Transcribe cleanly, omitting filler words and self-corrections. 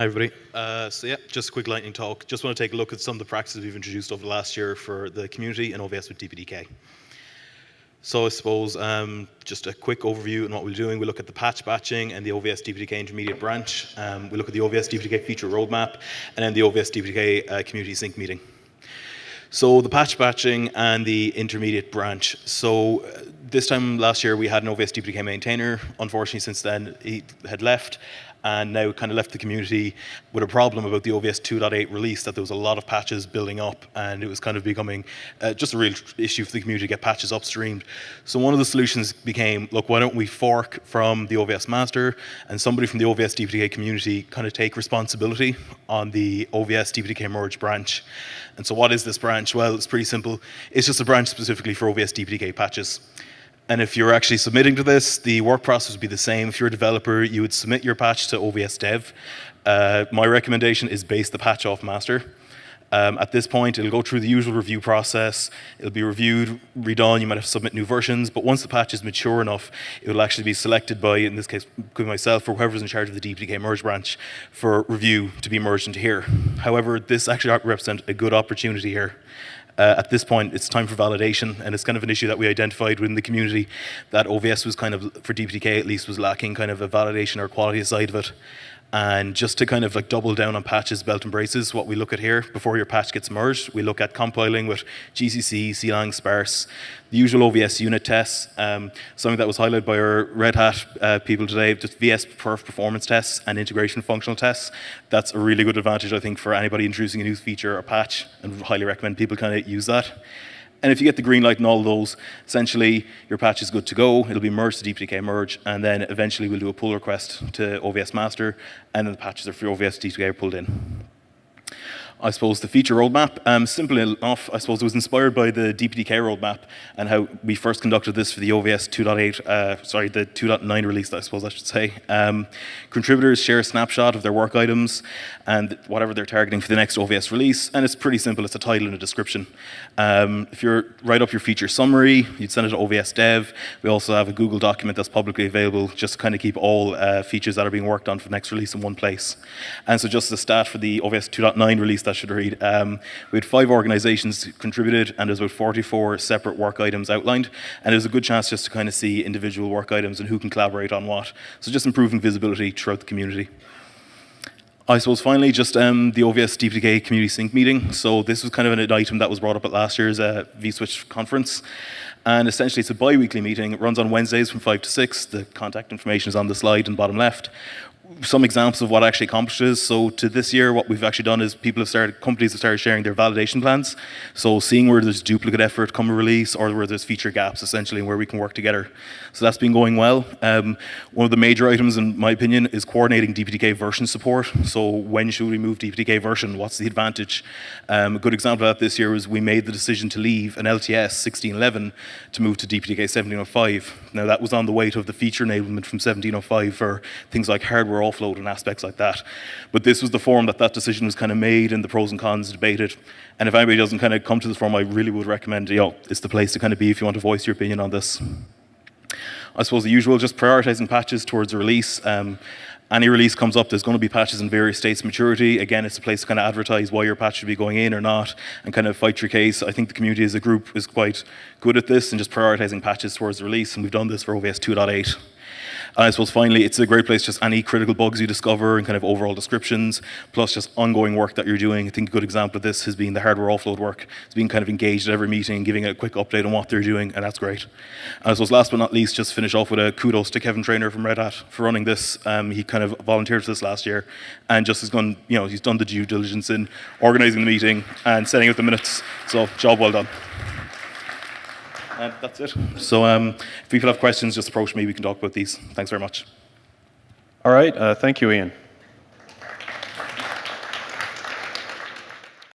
Hi, everybody. So yeah, just a quick lightning talk. Just want to take a look at some of the practices we've introduced over the last year for the community and OVS with DPDK. So I suppose just a quick overview on what we're doing. We look at the patch batching and the OVS DPDK intermediate branch. We look at the OVS DPDK feature roadmap, and then the OVS DPDK community sync meeting. So the patch batching and the intermediate branch. So this time last year we had an OVS DPDK maintainer. Unfortunately, since then he had left and now kind of left the community with a problem about the OVS 2.8 release, that there was a lot of patches building up and it was kind of becoming just a real issue for the community to get patches upstreamed. So one of the solutions became, look, why don't we fork from the OVS master and somebody from the OVS DPDK community kind of take responsibility on the OVS DPDK merge branch. And so what is this branch? Well, it's pretty simple. It's just a branch specifically for OVS DPDK patches. And if you're actually submitting to this, the work process would be the same. If you're a developer, you would submit your patch to OVS dev. My recommendation is base the patch off master. At this point, it'll go through the usual review process. It'll be reviewed, redone. You might have to submit new versions. But once the patch is mature enough, it will actually be selected by, in this case, could be myself or whoever's in charge of the DPDK merge branch for review to be merged into here. However, this actually represents a good opportunity here. At this point, it's time for validation, and it's kind of an issue that we identified within the community, that OVS was kind of, for DPDK at least, was lacking kind of a validation or quality side of it. And just to kind of like double down on patches, belt and braces, what we look at here, before your patch gets merged, we look at compiling with GCC, CLang, sparse, the usual OVS unit tests, something that was highlighted by our Red Hat people today, just VS perf performance tests and integration functional tests. That's a really good advantage, I think, for anybody introducing a new feature or patch, and highly recommend people kind of use that. And if you get the green light in all of those, essentially your patch is good to go. It'll be merged to DPDK merge, and then eventually we'll do a pull request to OVS master, and then the patches are for OVS DPDK are pulled in. I suppose the feature roadmap, simple enough. I suppose it was inspired by the DPDK roadmap and how we first conducted this for the OVS 2.8, sorry, the 2.9 release, I suppose I should say. Contributors share a snapshot of their work items and whatever they're targeting for the next OVS release, and it's pretty simple. It's a title and a description. If you write up your feature summary, you'd send it to OVS dev. We also have a Google document that's publicly available, just to kind of keep all features that are being worked on for the next release in one place. And so just the stat for the OVS 2.9 release, that should read, we had 5 organizations contributed, and there's about 44 separate work items outlined, and there's a good chance just to kind of see individual work items and who can collaborate on what. So just improving visibility throughout the community. I suppose finally, just the OVS DPDK community sync meeting. So this was kind of an item that was brought up at last year's vSwitch conference. And essentially, it's a bi-weekly meeting. It runs on Wednesdays from 5 to 6. The contact information is on the slide in the bottom left. Some examples of what actually accomplishes. So to this year, what we've actually done is companies have started sharing their validation plans. So seeing where there's duplicate effort come a release, or where there's feature gaps, essentially, and where we can work together. So that's been going well. One of the major items, in my opinion, is coordinating DPDK version support. So when should we move DPDK version? What's the advantage? A good example of that this year was we made the decision to leave an LTS 1611 to move to DPDK 1705. Now that was on the weight of the feature enablement from 1705 for things like hardware offload and aspects like that. But this was the forum that decision was kind of made and the pros and cons debated. And if anybody doesn't kind of come to this forum, I really would recommend, it's the place to kind of be if you want to voice your opinion on this. I suppose the usual, just prioritizing patches towards a release. Any release comes up, there's going to be patches in various states of maturity. Again, it's a place to kind of advertise why your patch should be going in or not, and kind of fight your case. I think the community as a group is quite good at this and just prioritizing patches towards the release, and we've done this for OVS 2.8. And I suppose finally, it's a great place, just any critical bugs you discover and kind of overall descriptions, plus just ongoing work that you're doing. I think a good example of this has been the hardware offload work. It's being kind of engaged at every meeting, giving a quick update on what they're doing, and that's great. And I suppose last but not least, just finish off with a kudos to Kevin Traynor from Red Hat for running this. He kind of volunteered for this last year, and just has gone, he's done the due diligence in organizing the meeting and setting out the minutes. So job well done. And that's it. So if people have questions, just approach me. We can talk about these. Thanks very much. All right. Thank you, Ian.